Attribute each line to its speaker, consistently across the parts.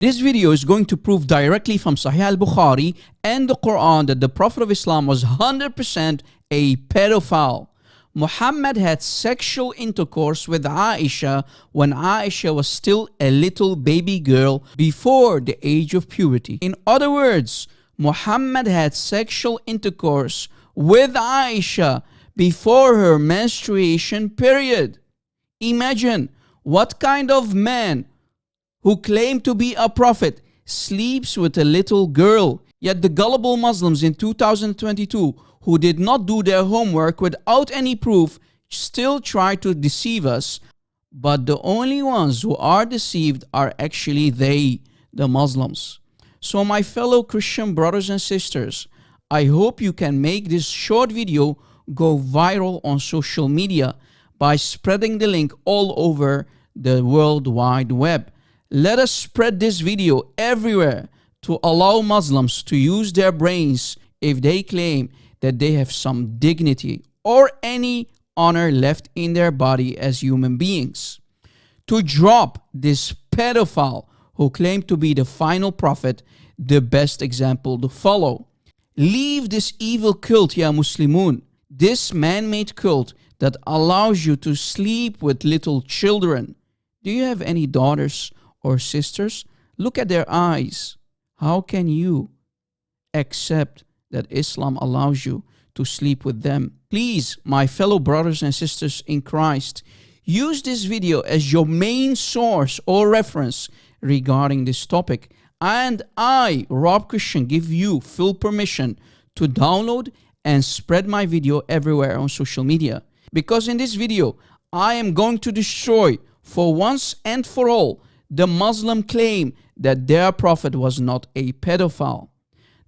Speaker 1: This video is going to prove directly from Sahih al-Bukhari and the Quran that the Prophet of Islam was 100% a pedophile. Muhammad had sexual intercourse with Aisha when Aisha was still a little baby girl before the age of puberty. In other words, Muhammad had sexual intercourse with Aisha before her menstruation period. Imagine what kind of man who claimed to be a prophet sleeps with a little girl. Yet the gullible Muslims in 2022 who did not do their homework without any proof still try to deceive us. But the only ones who are deceived are actually they, the Muslims. So my fellow Christian brothers and sisters, I hope you can make this short video go viral on social media by spreading the link all over the World Wide Web. Let us spread this video everywhere to allow Muslims to use their brains if they claim that they have some dignity or any honor left in their body as human beings. To drop this pedophile who claimed to be the final prophet, the best example to follow. Leave this evil cult, ya Muslimun, this man-made cult that allows you to sleep with little children. Do you have any daughters or sisters? Look at their eyes. How can you accept that Islam allows you to sleep with them? Please, my fellow brothers and sisters in Christ, use this video as your main source or reference regarding this topic. And I, Rob Christian, give you full permission to download and spread my video everywhere on social media. Because in this video, I am going to destroy for once and for all the Muslim claim that their prophet was not a pedophile.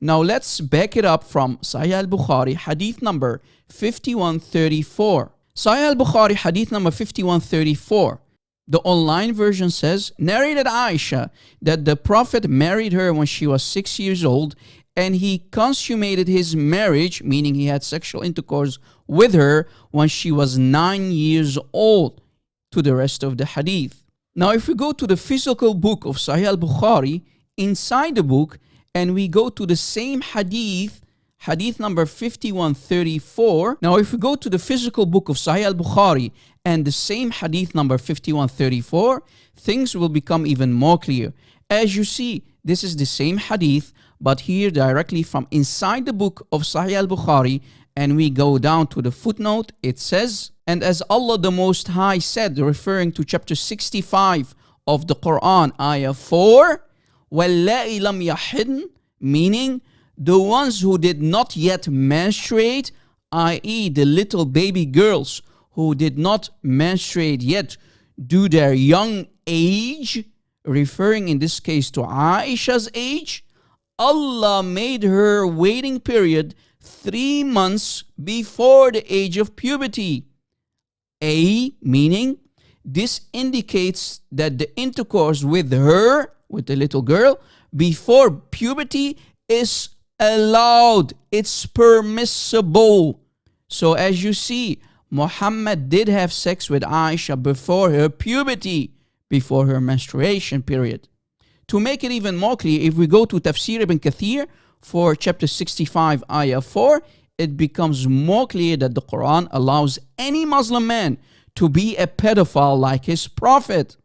Speaker 1: Now let's back it up from Sahih al-Bukhari, hadith number 5134. Sahih al-Bukhari, hadith number 5134. The online version says, narrated Aisha that the Prophet married her when she was 6 years old, and he consummated his marriage, meaning he had sexual intercourse with her when she was 9 years old, to the rest of the hadith. Now if we go to the physical book of Sahih al-Bukhari, inside the book, and we go to the same hadith, hadith number 5134. Now if we go to the physical book of Sahih al-Bukhari and the same hadith number 5134, things will become even more clear. As you see, this is the same hadith, but here directly from inside the book of Sahih al-Bukhari, and we go down to the footnote, it says, and as Allah the Most High said, referring to chapter 65 of the Quran, ayah 4, وَاللَّائِ لَمْ يَحِدْنَ, meaning the ones who did not yet menstruate, i.e. the little baby girls who did not menstruate yet due to their young age, referring in this case to Aisha's age, Allah made her waiting period 3 months before the age of puberty. Meaning this indicates that the intercourse with her, with the little girl, before puberty is allowed. It's permissible. So as you see, Muhammad did have sex with Aisha before her puberty, before her menstruation period. To make it even more clear, if we go to Tafsir ibn Kathir for chapter 65, ayah 4, it becomes more clear that the Quran allows any Muslim man to be a pedophile like his prophet.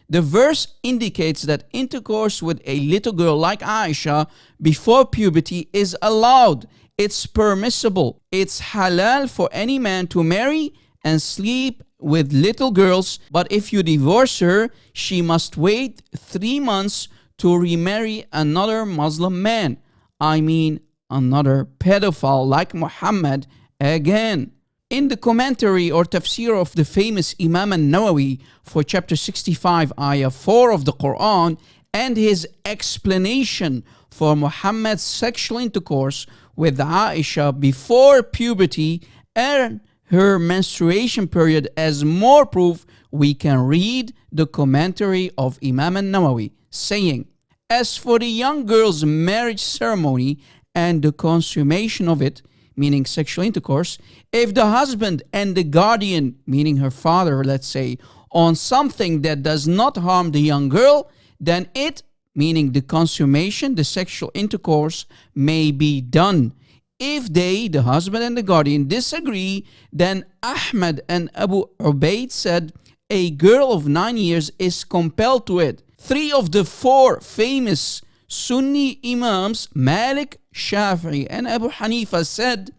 Speaker 1: The verse indicates that intercourse with a little girl like Aisha before puberty is allowed. It's permissible. It's halal for any man to marry and sleep with little girls, but if you divorce her, she must wait 3 months to remarry another Muslim man. I mean, another pedophile like Muhammad again. In the commentary or tafsir of the famous Imam al-Nawawi for chapter 65, ayah 4 of the Quran, and his explanation for Muhammad's sexual intercourse with Aisha before puberty and her menstruation period as more proof, we can read the commentary of Imam al-Nawawi saying, as for the young girl's marriage ceremony and the consummation of it, meaning sexual intercourse, if the husband and the guardian, meaning her father, let's say, on something that does not harm the young girl, then it, meaning the consummation, the sexual intercourse, may be done. If they, the husband and the guardian, disagree, then Ahmad and Abu Ubaid said a girl of 9 years is compelled to it. 3 of the 4 famous Sunni Imams, Malik, Shafi'i, and Abu Hanifa, said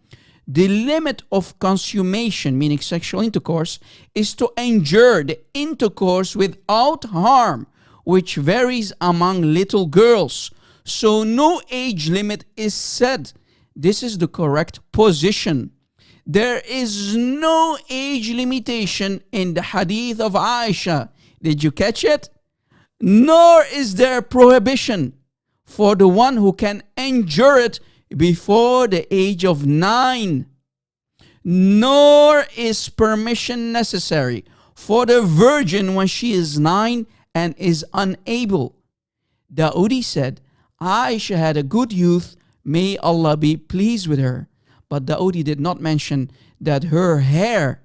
Speaker 1: the limit of consummation, meaning sexual intercourse, is to endure the intercourse without harm, which varies among little girls. So no age limit is set. This is the correct position. There is no age limitation in the hadith of Aisha. Did you catch it? Nor is there prohibition for the one who can endure it before the age of 9. Nor is permission necessary for the virgin when she is 9 and is unable. Dawoodi said, Aisha had a good youth, may Allah be pleased with her. But Dawoodi did not mention that her hair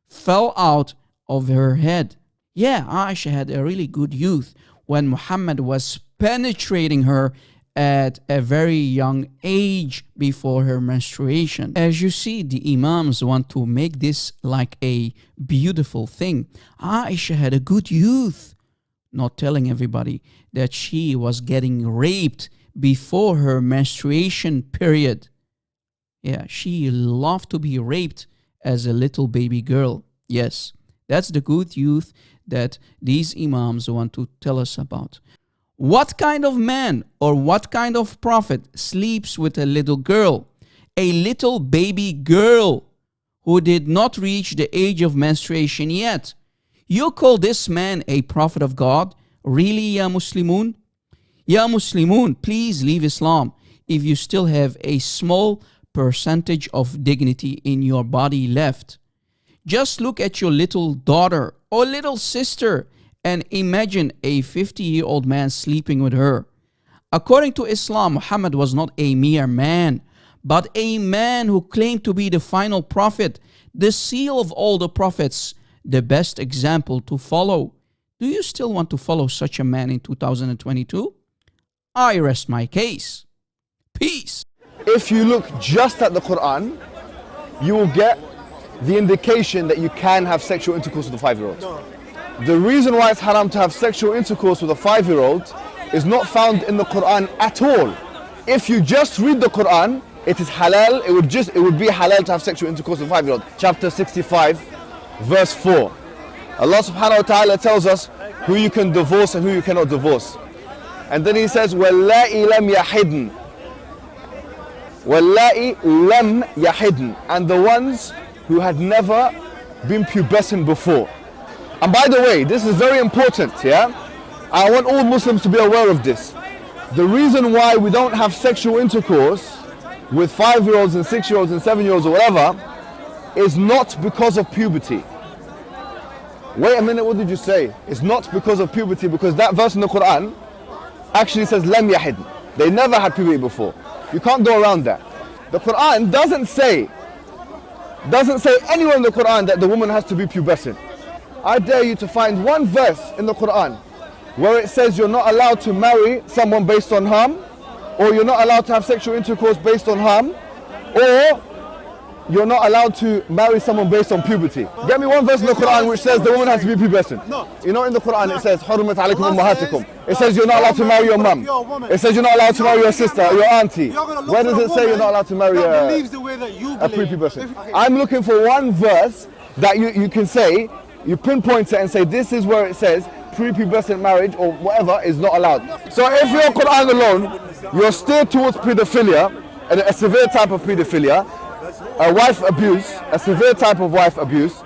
Speaker 1: fell out of her head. Yeah, Aisha had a really good youth when Muhammad was penetrating her at a very young age before her menstruation. As you see, the Imams want to make this like a beautiful thing. Aisha had a good youth, not telling everybody that she was getting raped before her menstruation period. Yeah, she loved to be raped as a little baby girl. Yes, that's the good youth that these Imams want to tell us about. What kind of man or what kind of prophet sleeps with a little girl? A little baby girl who did not reach the age of menstruation yet. You call this man a prophet of God? Really, Ya Muslimun? Ya Muslimun, please leave Islam if you still have a small percentage of dignity in your body left. Just look at your little daughter or little sister and imagine a 50-year-old man sleeping with her. According to Islam, Muhammad was not a mere man, but a man who claimed to be the final prophet, the seal of all the prophets, the best example to follow. Do you still want to follow such a man in 2022? I rest my case. Peace.
Speaker 2: If you look just at the Quran, you will get the indication that you can have sexual intercourse with a 5-year-old. No. The reason why it's haram to have sexual intercourse with a 5-year-old is not found in the Quran at all. If you just read the Quran, it is halal, it would be halal to have sexual intercourse with a 5-year-old. Chapter 65, verse 4. Allah subhanahu wa ta'ala tells us who you can divorce and who you cannot divorce. And then he says, وَاللَّائِ لَمْ يَحِدْنَ وَاللَّائِ لَمْ يَحِدْنَ, and the ones who had never been pubescent before. And by the way, this is very important, yeah? I want all Muslims to be aware of this. The reason why we don't have sexual intercourse with 5-year-olds and 6-year-olds and 7-year-olds or whatever is not because of puberty. Wait a minute, what did you say? It's not because of puberty, because that verse in the Quran actually says lam yahid. They never had puberty before. You can't go around that. The Quran doesn't say anywhere in the Quran that the woman has to be pubescent. I dare you to find one verse in the Quran where it says you're not allowed to marry someone based on harm, or you're not allowed to have sexual intercourse based on harm, or you're not allowed to marry someone based on puberty. Get me one verse in the Quran which says the woman has to be pubescent. No. You know, in the Quran it says حُرِّمَتْ عَلَيْكُمْ أُمَّهَاتُكُمْ. It says you're not allowed to marry your mum. It says you're not allowed to marry your sister or your auntie. Where does it say you're not allowed to marry a prepubescent? I'm looking for one verse that you can say, you pinpoint it and say this is where it says prepubescent marriage or whatever is not allowed. So if you're Quran alone, you're steered towards pedophilia, and a severe type of pedophilia, a wife abuse, a severe type of wife abuse,